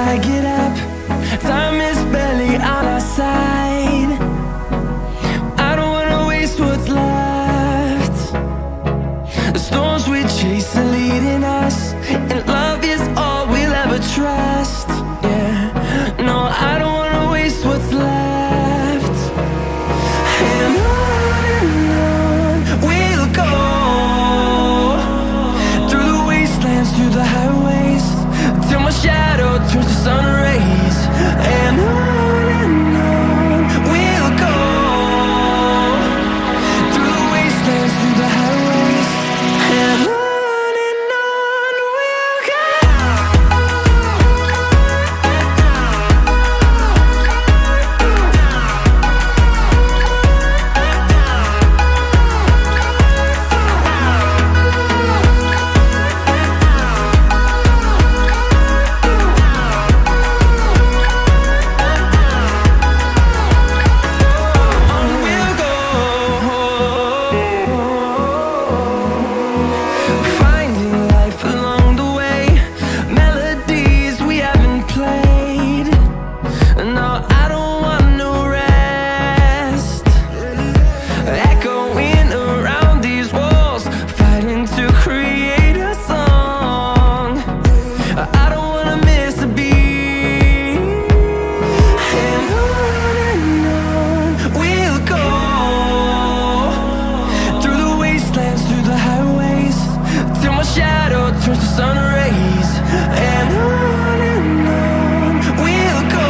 I get up, time is barely on our side. I don't wanna waste what's left. The storms we chase are leading us, and love is all we'll ever trust. Yeah, no, I don't wanna waste what's left. And on we'll go, through the wastelands, through the highways, till my shadow turns to sun rays. And on we'll go, through the wastelands, through the highways, and on we'll go. Finding life along the way, melodies we haven't played. No, I don't want no rest. Echoing around these walls, fighting to create a song. I don't wanna miss a beat. And on we'll go, through the wastelands, through the highways, till my shadow turns to sun rays. And on we'll go,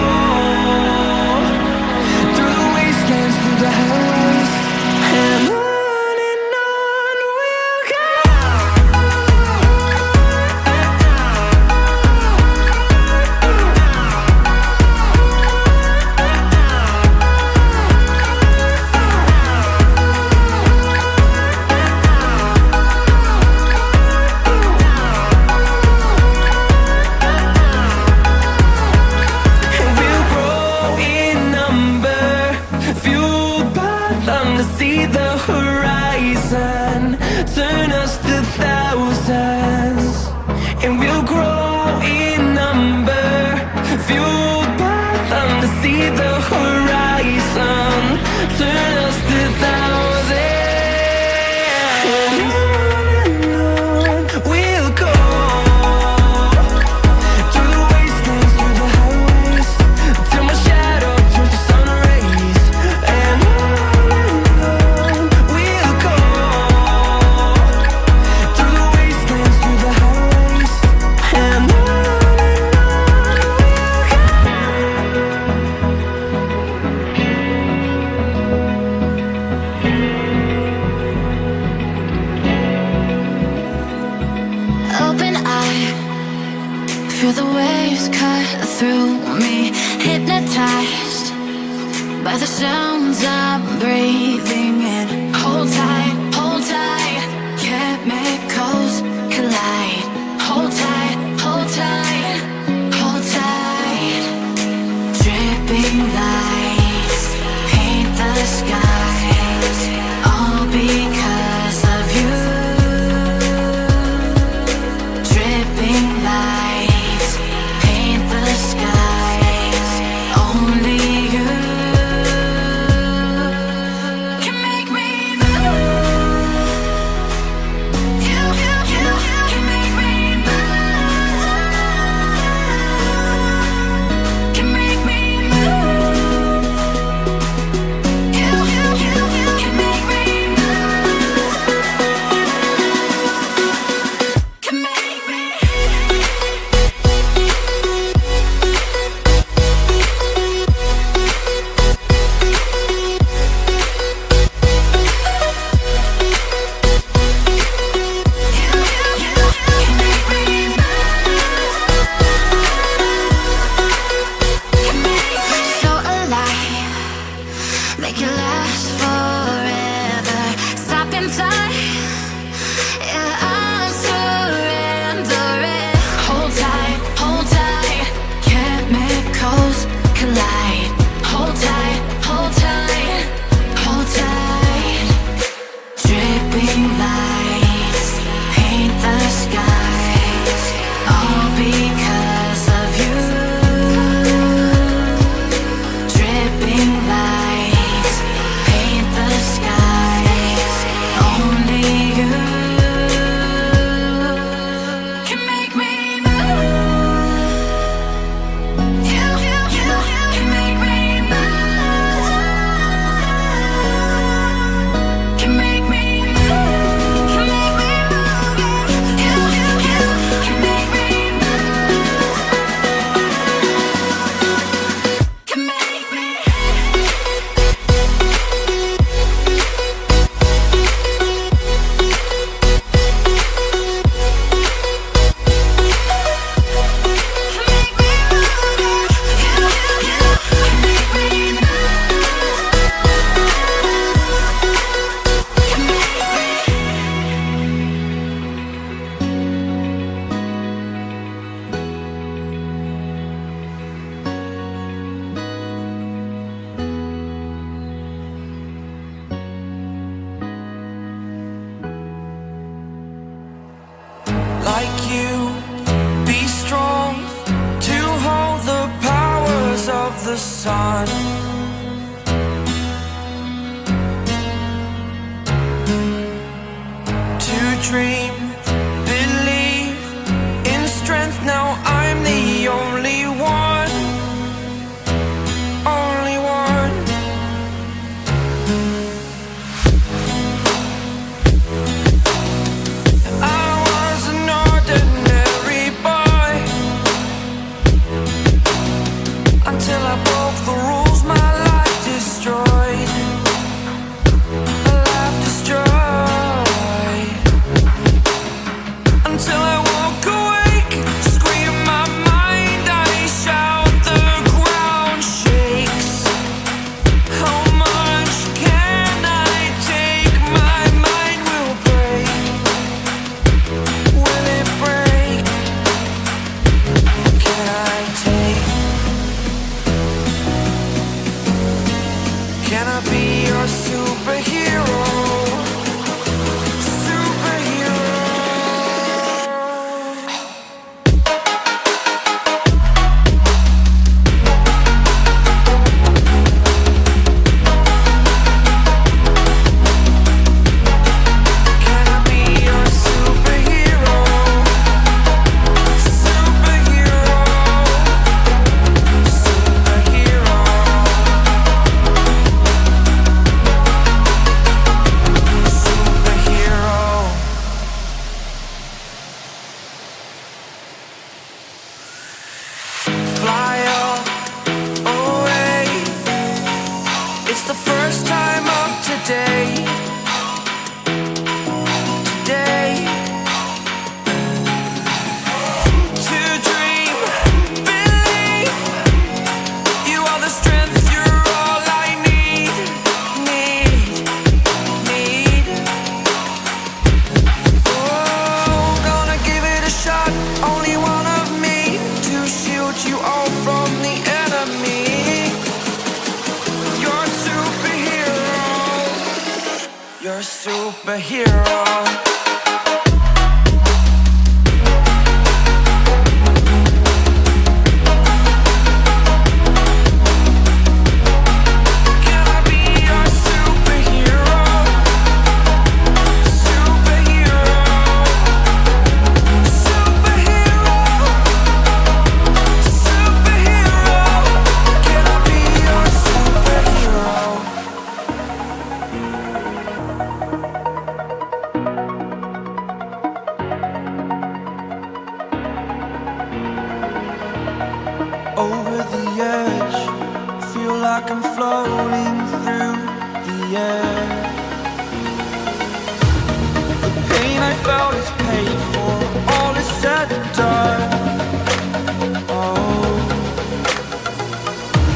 through the wastelands, through the highways, and on we'll go. And we'll grow in number, fueled by them to see the horizon, turn us to thousands. And we'll grow in number, fueled by them to see the horizon, turn us to thousands. And on we'll go, through the wastelands, through the highways, till my shadow turns to sun rays. And on we'll go, through the wastelands, through the highways, and on we'll go. Open eye, feel the waves cut through me, hypnotized by the sounds I'm breathing in. Hold tight, chemicals collide. Hold tight, hold tight, hold tight. Dripping lights paint the skies, all because of you. Dripping lights paint the skies, only you. sun. To dream, believe in strength. Now I'm the only one, only one. I was an ordinary boy until I broke the rules. My life destroyed, my life destroyed. Until I woke awake, scream my mind, I shout, the ground shakes. How much can I take? My mind will break. Will it break? Can I take? Can I be your superhero? Superhero. Can I be your superhero? Superhero. Superhero. Superhero. Fly away. It's the first time of today. Today. To dream, believe. You are the strength, you're all I need. Need. Oh, gonna give it a shot. Only one of me to shield you all from the enemy. You're a superhero. You're a superhero. Can I be your superhero? Superhero. Superhero. Superhero. Can I be your superhero? Over the edge, feel like I'm floating through the air. The pain I felt is paid for, all is said and done. Oh,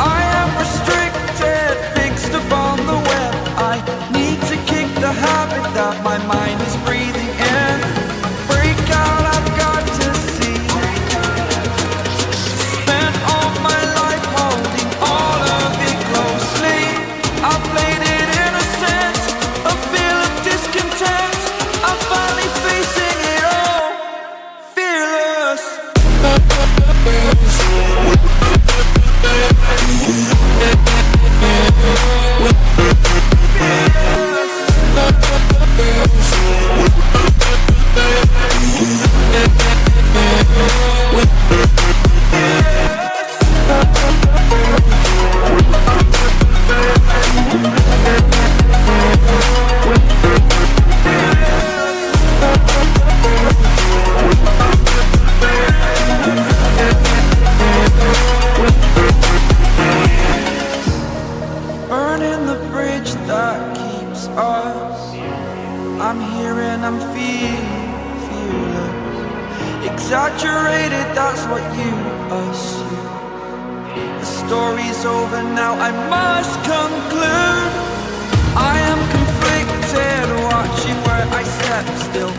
I am restricted, fixed upon the web. I need to kick the habit that my mind is breathing in. Break out, I've got to see. Spent all my life holding all of it closely. I played it innocent, a feel of discontent. I'm finally facing it all, fearless. Burning the bridge that keeps us. I'm here and I'm feeling fearless. Exaggerated, that's what you assume. The story's over now, I must conclude. I am conflicted, watching where I step still.